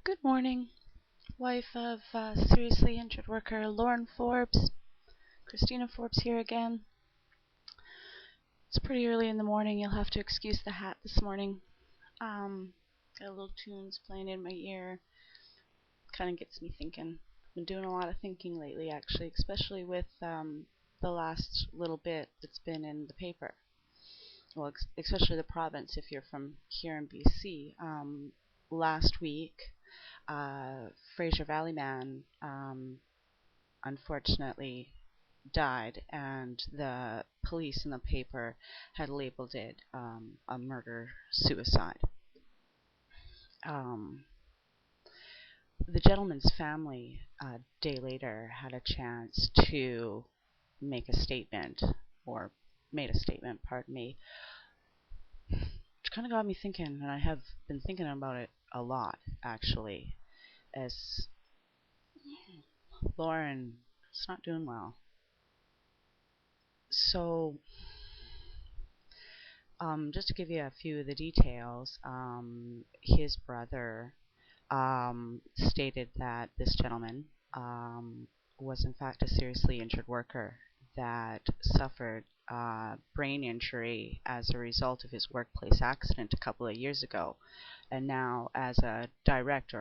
Good morning, wife of seriously injured worker Lauren Forbes. Christina Forbes here again. It's pretty early in the morning. You'll have to excuse the hat this morning. Got little tunes playing in my ear. Kind of gets me thinking. I've been doing a lot of thinking lately, actually, especially with the last little bit that's been in the paper. Well, especially the province if you're from here in BC. Last week, Fraser Valley man unfortunately died, and the police in the paper had labeled it a murder-suicide. The gentleman's family a day later had a chance to make a statement, or made a statement, pardon me, which kind of got me thinking, and I have been thinking about it a lot, actually, as Lauren is not doing well. So, just to give you a few of the details, his brother stated that this gentleman was in fact a seriously injured worker that suffered brain injury as a result of his workplace accident a couple of years ago, and now as a direct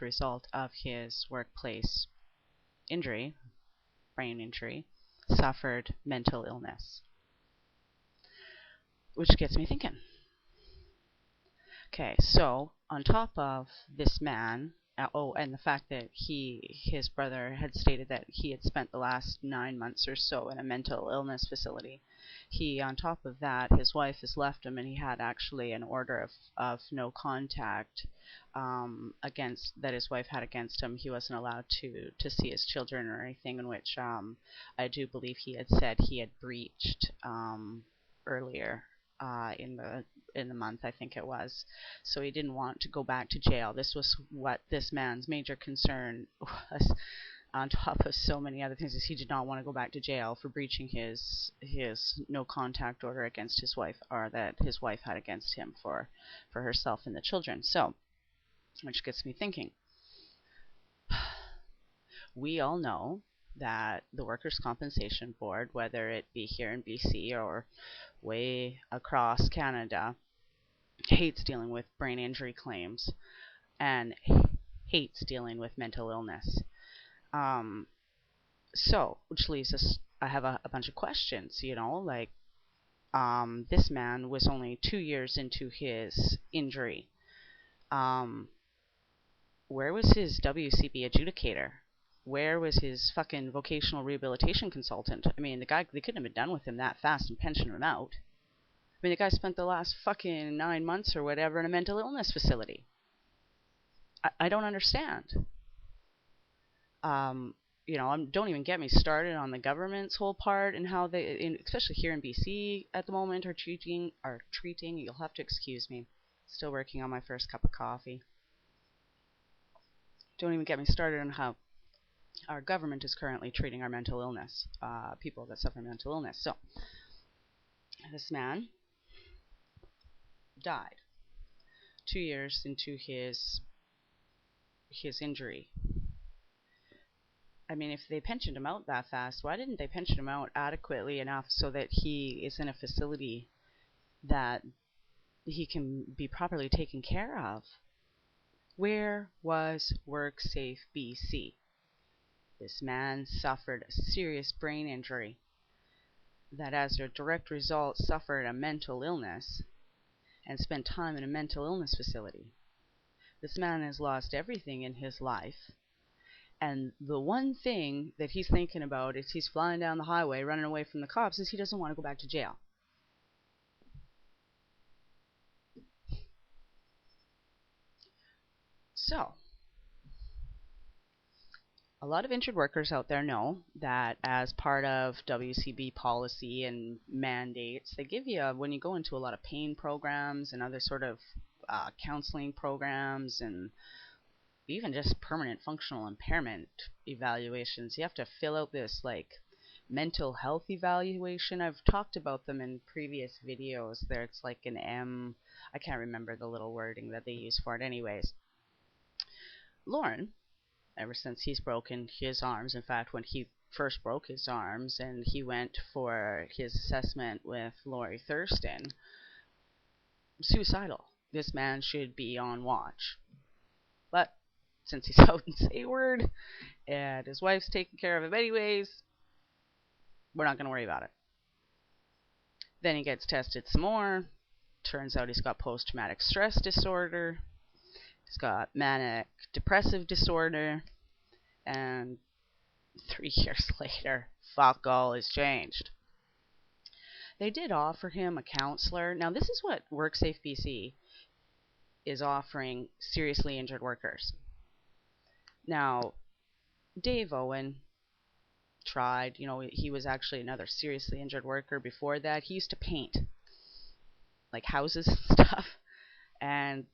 result of his workplace injury, brain injury, suffered mental illness. Which gets me thinking. Okay, so on top of this man, and the fact that his brother had stated that he had spent the last 9 months or so in a mental illness facility, on top of that, his wife has left him, and he had actually an order of no contact that his wife had against him. He wasn't allowed to see his children or anything, in which I do believe he had said he had breached earlier in the month, I think it was. So he didn't want to go back to jail. This was what this man's major concern was, on top of so many other things, is he did not want to go back to jail for breaching his no contact order against his wife, or that his wife had against him for herself and the children. So, which gets me thinking. We all know that the Workers' Compensation Board, whether it be here in BC or way across Canada, hates dealing with brain injury claims and hates dealing with mental illness. So, which leaves us, I have a bunch of questions, like, this man was only 2 years into his injury. Where was his WCB adjudicator? Where was his fucking vocational rehabilitation consultant? I mean, the guy, they couldn't have been done with him that fast and pensioned him out. I mean, the guy spent the last fucking 9 months or whatever in a mental illness facility. I don't understand. Don't even get me started on the government's whole part and how they, especially here in BC at the moment, are treating. You'll have to excuse me. Still working on my first cup of coffee. Don't even get me started on how our government is currently treating our mental illness, people that suffer mental illness. So, this man died 2 years into his injury. I mean, if they pensioned him out that fast, why didn't they pension him out adequately enough so that he is in a facility that he can be properly taken care of? Where was WorkSafe BC? This man suffered a serious brain injury that, as a direct result, suffered a mental illness and spent time in a mental illness facility. This man has lost everything in his life, and the one thing that he's thinking about is he's flying down the highway running away from the cops, is he doesn't want to go back to jail. So, a lot of injured workers out there know that as part of WCB policy and mandates, they give you, when you go into a lot of pain programs and other sort of counseling programs and even just permanent functional impairment evaluations, you have to fill out this, like, mental health evaluation. I've talked about them in previous videos. There, it's like an M. I can't remember the little wording that they use for it. Anyways, Lauren, ever since he's broken his arms, in fact, when he first broke his arms and he went for his assessment with Lori Thurston, suicidal. This man should be on watch. But since he's out in Sayward and his wife's taking care of him anyways, we're not going to worry about it. Then he gets tested some more. Turns out he's got post-traumatic stress disorder. He's got manic depressive disorder. And 3 years later, fuck all has changed. They did offer him a counselor. Now, this is what WorkSafe BC is offering seriously injured workers. Now, Dave Owen tried, he was actually another seriously injured worker before that. He used to paint, like houses and stuff. And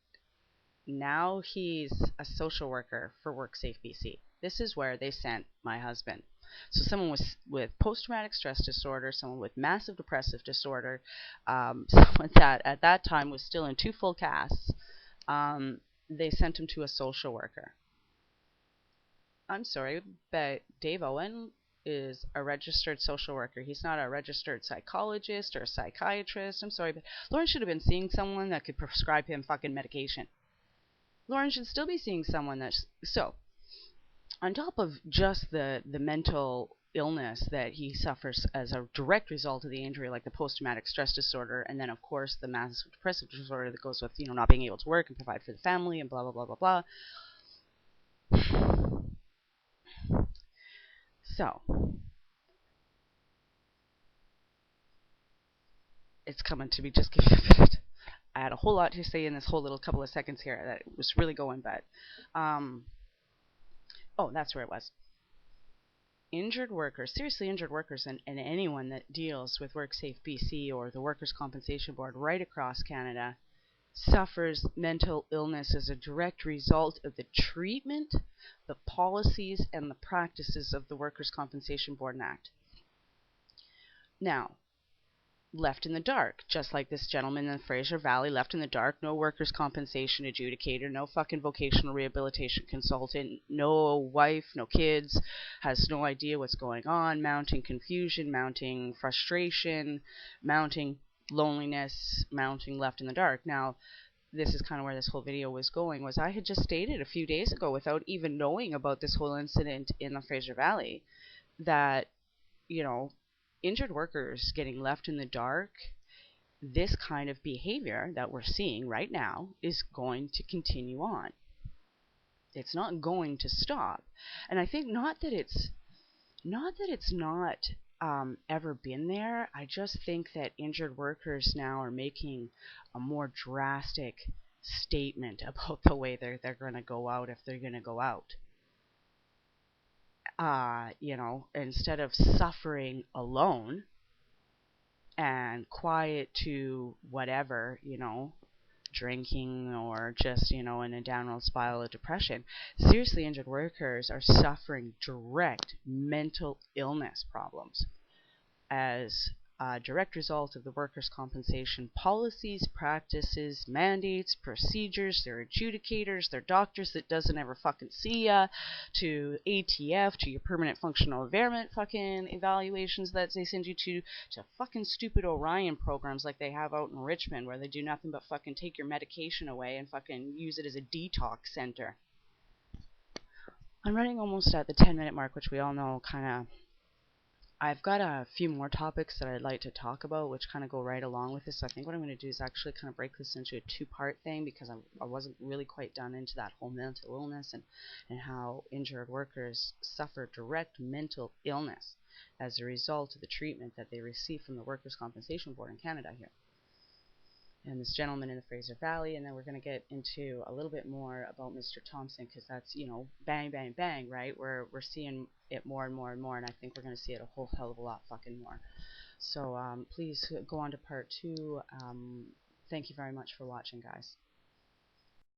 now he's a social worker for WorkSafe BC. This is where they sent my husband. So someone with post-traumatic stress disorder, someone with massive depressive disorder, someone that at that time was still in 2 full casts, they sent him to a social worker. I'm sorry, but Dave Owen is a registered social worker. He's not a registered psychologist or a psychiatrist. I'm sorry, but Lauren should have been seeing someone that could prescribe him fucking medication. Lauren should still be seeing someone that's... So, on top of just the mental illness that he suffers as a direct result of the injury, like the post-traumatic stress disorder, and then, of course, the massive depressive disorder that goes with, not being able to work and provide for the family and blah, blah, blah, blah, blah. So, it's coming to me. Just give me a minute. I had a whole lot to say in this whole little couple of seconds here that was really going bad. Oh, that's where it was. Injured workers, seriously injured workers, and anyone that deals with WorkSafe BC or the Workers' Compensation Board right across Canada suffers mental illness as a direct result of the treatment, the policies, and the practices of the Workers' Compensation Board Act. Now, left in the dark, just like this gentleman in the Fraser Valley, left in the dark, no workers' compensation adjudicator, no fucking vocational rehabilitation consultant, no wife, no kids, has no idea what's going on, mounting confusion, mounting frustration, mounting loneliness, mounting left in the dark. Now, this is kind of where this whole video was going, was I had just stated a few days ago, without even knowing about this whole incident in the Fraser Valley, that, injured workers getting left in the dark, this kind of behavior that we're seeing right now is going to continue on. It's not going to stop. And I think not that it's not ever been there. I just think that injured workers now are making a more drastic statement about the way they're going to go out, if they're going to go out. Instead of suffering alone and quiet to whatever, drinking or just, in a downward spiral of depression, seriously injured workers are suffering direct mental illness problems as a direct result of the workers' compensation policies, practices, mandates, procedures, their adjudicators, their doctors that doesn't ever fucking see ya, to ATF, to your permanent functional impairment fucking evaluations that they send you to fucking stupid Orion programs like they have out in Richmond, where they do nothing but fucking take your medication away and fucking use it as a detox center. I'm running almost at the 10-minute mark, which we all know kind of... I've got a few more topics that I'd like to talk about, which kind of go right along with this. So I think what I'm going to do is actually kind of break this into a 2-part thing, because I wasn't really quite done into that whole mental illness and how injured workers suffer direct mental illness as a result of the treatment that they receive from the Workers' Compensation Board in Canada here. And this gentleman in the Fraser Valley, and then we're going to get into a little bit more about Mr. Thompson, because that's, bang, bang, bang, right? We're seeing it more and more and more, and I think we're going to see it a whole hell of a lot fucking more. So please go on to part 2. Thank you very much for watching, guys.